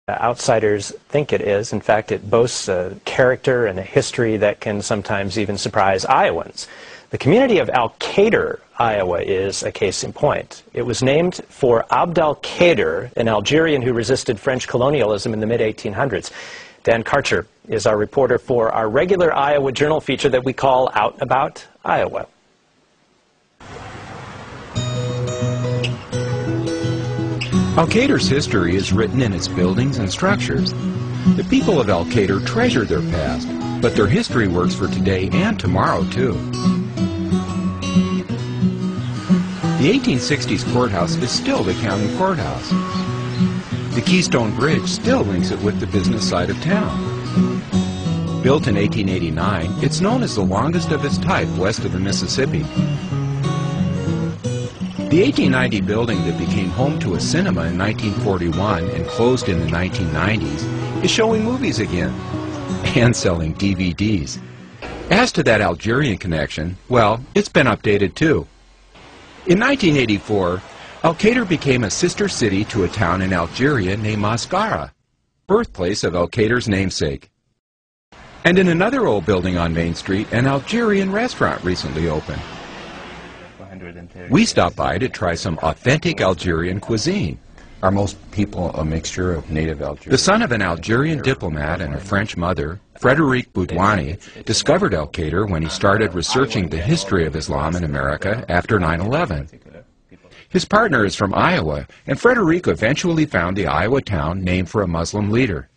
Outsiders think it is. In fact, it boasts a character and a history that can sometimes even surprise Iowans. The community of Elkader, Iowa, is a case in point. It was named for Abd al-Kader, an Algerian who resisted French colonialism in the mid-1800s. Dan Karcher is our reporter for our regular Iowa Journal feature that we call Out About Iowa. Elkader's history is written in its buildings and structures. The people of Elkader treasure their past, but their history works for today and tomorrow, too. The 1860s courthouse is still the county courthouse. The Keystone Bridge still links it with the business side of town. Built in 1889, it's known as the longest of its type west of the Mississippi. The 1890 building that became home to a cinema in 1941 and closed in the 1990s is showing movies again and selling DVDs. As to that Algerian connection, well, it's been updated too. In 1984, Elkader became a sister city to a town in Algeria named Mascara, birthplace of Elkader's namesake. And in another old building on Main Street, an Algerian restaurant recently opened. We stopped by to try some authentic Algerian cuisine. Are most people a mixture of native Algerian? The son of an Algerian diplomat and a French mother, Frédéric Boudouani, discovered Elkader when he started researching the history of Islam in America after 9/11. His partner is from Iowa, and Frédéric eventually found the Iowa town named for a Muslim leader.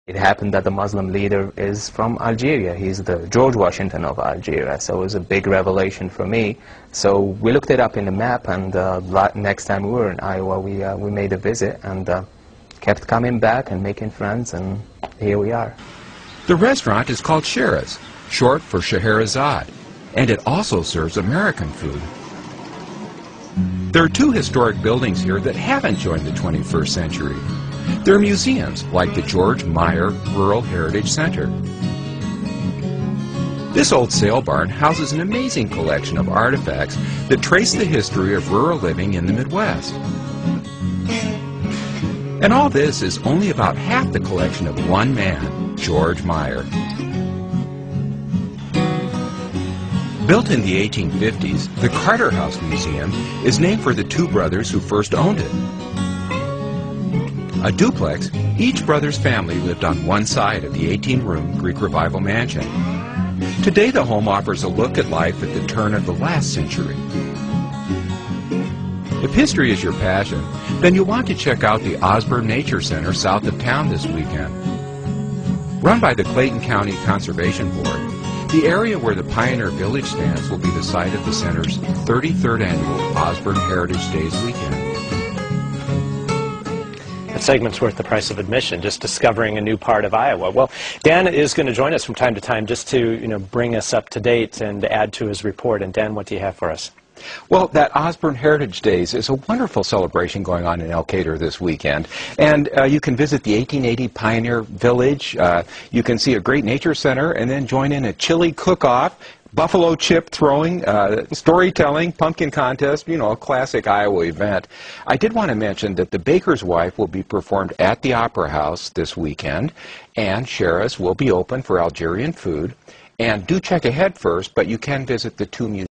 It happened that the Muslim leader is from Algeria. He's the George Washington of Algeria, so it was a big revelation for me. So we looked it up in the map, and next time we were in Iowa, we made a visit and kept coming back and making friends, and here we are. The restaurant is called Shiraz, short for Scheherazade, and it also serves American food. There are two historic buildings here that haven't joined the 21st century. They're museums, like the George Meyer Rural Heritage Center. This old sail barn houses an amazing collection of artifacts that trace the history of rural living in the Midwest. And all this is only about half the collection of one man, George Meyer. Built in the 1850s, the Carter House Museum is named for the two brothers who first owned it. A duplex, each brother's family lived on one side of the 18-room Greek Revival mansion. Today the home offers a look at life at the turn of the last century. If history is your passion, then you'll want to check out the Osborne Nature Center south of town this weekend. Run by the Clayton County Conservation Board, the area where the Pioneer Village stands will be the site of the center's 33rd annual Osborne Heritage Days weekend. That segment's worth the price of admission, just discovering a new part of Iowa. Well, Dan is going to join us from time to time just to, bring us up to date and add to his report. And Dan, what do you have for us? Well, that Osborne Heritage Days is a wonderful celebration going on in Elkader this weekend. And you can visit the 1880 Pioneer Village. You can see a great nature center and then join in a chili cook-off, buffalo chip throwing, storytelling, pumpkin contest, a classic Iowa event. I did want to mention that The Baker's Wife will be performed at the Opera House this weekend, and Shiraz will be open for Algerian food. And do check ahead first, but you can visit the two museums.